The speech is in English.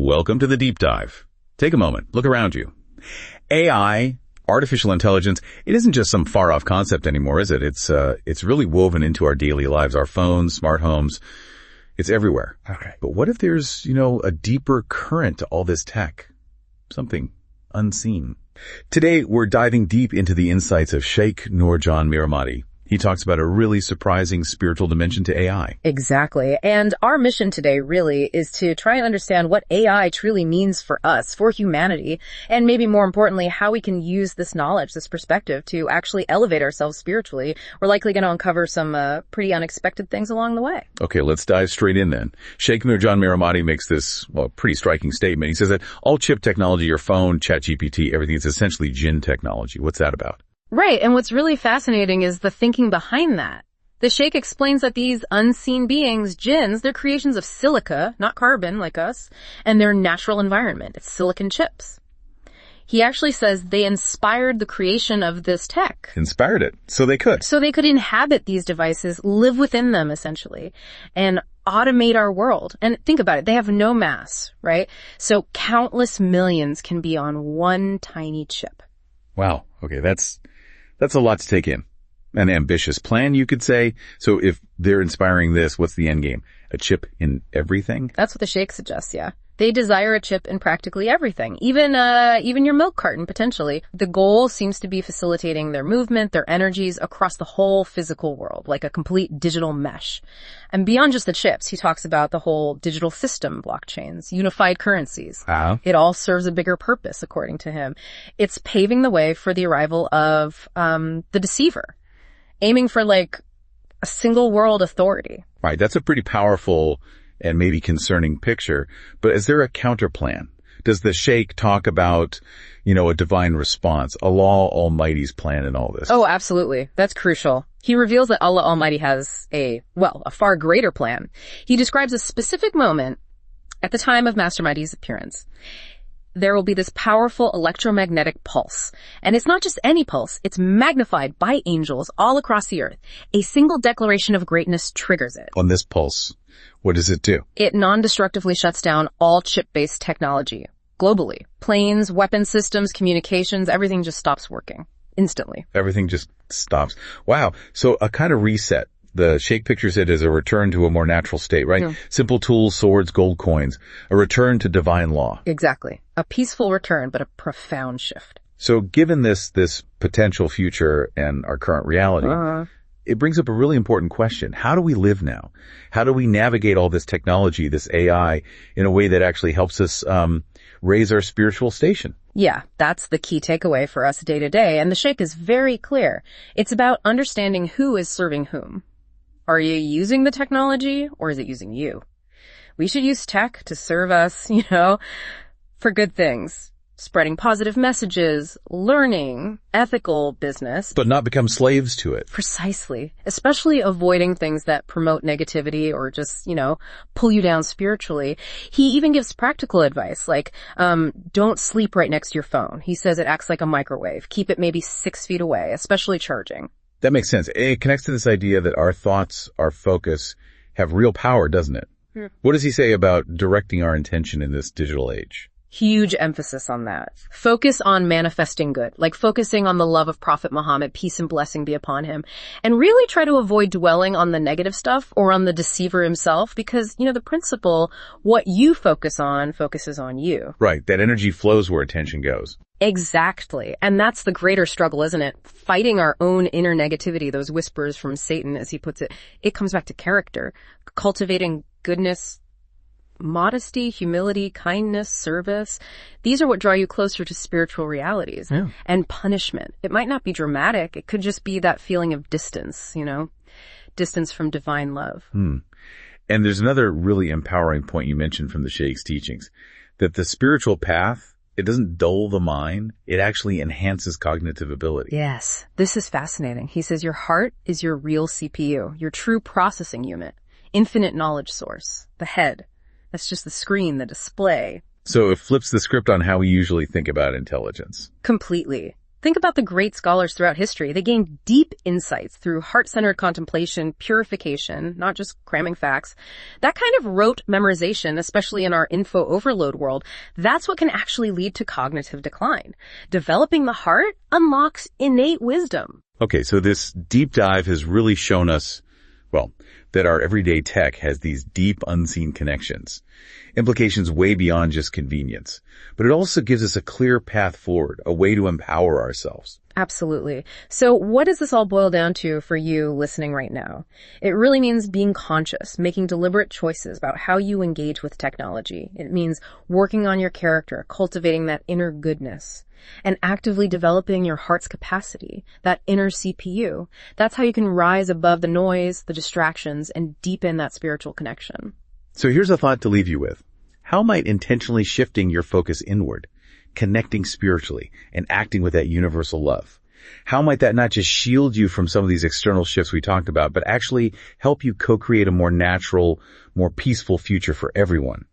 Welcome to the deep dive. Take a moment, look around you. AI, artificial intelligence, it isn't just some far-off concept anymore, is it? It's really woven into our daily lives, our phones, smart homes. It's everywhere. Okay. But what if there's, a deeper current to all this tech? Something unseen. Today, we're diving deep into the insights of Sheikh Nurjan Miramati. He talks about a really surprising spiritual dimension to AI. Exactly. And our mission today really is to try and understand what AI truly means for us, for humanity, and maybe more importantly, how we can use this knowledge, this perspective to actually elevate ourselves spiritually. We're likely going to uncover some pretty unexpected things along the way. Okay, let's dive straight in then. Sheikh Nurjan Miramati makes this, pretty striking statement. He says that all chip technology, your phone, ChatGPT, everything is essentially jinn technology. What's that about? Right, and what's really fascinating is the thinking behind that. The Sheikh explains that these unseen beings, jinns, they're creations of silica, not carbon like us, and their natural environment. It's silicon chips. He actually says they inspired the creation of this tech. Inspired it, so they could. So they could inhabit these devices, live within them essentially, and automate our world. And think about it, they have no mass, right? So countless millions can be on one tiny chip. Wow, okay, that's a lot to take in. An ambitious plan, you could say. So if they're inspiring this, what's the end game? A chip in everything? That's what the Sheikh suggests, yeah. They desire a chip in practically everything, even your milk carton, potentially. The goal seems to be facilitating their movement, their energies across the whole physical world, like a complete digital mesh. And beyond just the chips, he talks about the whole digital system, blockchains, unified currencies. It all serves a bigger purpose, according to him. It's paving the way for the arrival of the deceiver, aiming for like a single world authority. Right, that's a pretty powerful and maybe concerning picture, but is there a counter plan? Does the Sheikh talk about, a divine response, Allah Almighty's plan in all this? Oh, absolutely. That's crucial. He reveals that Allah Almighty has a far greater plan. He describes a specific moment at the time of Master Mahdi's appearance. There will be this powerful electromagnetic pulse. And it's not just any pulse, it's magnified by angels all across the earth. A single declaration of greatness triggers it. On this pulse, what does it do? It non-destructively shuts down all chip-based technology globally. Planes, weapon systems, communications, everything just stops working instantly. Everything just stops. Wow. So a kind of reset. The Sheikh pictures it as a return to a more natural state, right? Yeah. Simple tools, swords, gold coins. A return to divine law. Exactly. A peaceful return, but a profound shift. So given this potential future and our current reality, it brings up a really important question. How do we live now? How do we navigate all this technology, this AI, in a way that actually helps us raise our spiritual station? Yeah, that's the key takeaway for us day to day. And the Sheikh is very clear. It's about understanding who is serving whom. Are you using the technology or is it using you? We should use tech to serve us, for good things. Spreading positive messages, learning, ethical business. But not become slaves to it. Precisely. Especially avoiding things that promote negativity or just, pull you down spiritually. He even gives practical advice, like, don't sleep right next to your phone. He says it acts like a microwave. Keep it maybe 6 feet away, especially charging. That makes sense. It connects to this idea that our thoughts, our focus, have real power, doesn't it? Yeah. What does he say about directing our intention in this digital age? Huge emphasis on that. Focus on manifesting good, like focusing on the love of Prophet Muhammad, peace and blessing be upon him, and really try to avoid dwelling on the negative stuff or on the deceiver himself because, the principle, what you focus on focuses on you. Right. That energy flows where attention goes. Exactly. And that's the greater struggle, isn't it? Fighting our own inner negativity, those whispers from Satan, as he puts it. It comes back to character, cultivating goodness, modesty, humility, kindness, service. These are what draw you closer to spiritual realities. Yeah. And punishment. It might not be dramatic. It could just be that feeling of distance, distance from divine love. And there's another really empowering point you mentioned from the Sheikh's teachings, that the spiritual path, it doesn't dull the mind. It actually enhances cognitive ability. Yes. This is fascinating. He says your heart is your real CPU, your true processing unit, infinite knowledge source, the head. That's just the screen, the display. So it flips the script on how we usually think about intelligence. Completely. Think about the great scholars throughout history. They gained deep insights through heart-centered contemplation, purification, not just cramming facts. That kind of rote memorization, especially in our info overload world, that's what can actually lead to cognitive decline. Developing the heart unlocks innate wisdom. Okay, so this deep dive has really shown us, well, that our everyday tech has these deep unseen connections, implications way beyond just convenience. But it also gives us a clear path forward, a way to empower ourselves. Absolutely. So what does this all boil down to for you listening right now? It really means being conscious, making deliberate choices about how you engage with technology. It means working on your character, cultivating that inner goodness, and actively developing your heart's capacity, that inner CPU. That's how you can rise above the noise, the distractions, and deepen that spiritual connection. So here's a thought to leave you with. How might intentionally shifting your focus inward, connecting spiritually, and acting with that universal love, how might that not just shield you from some of these external shifts we talked about, but actually help you co-create a more natural, more peaceful future for everyone?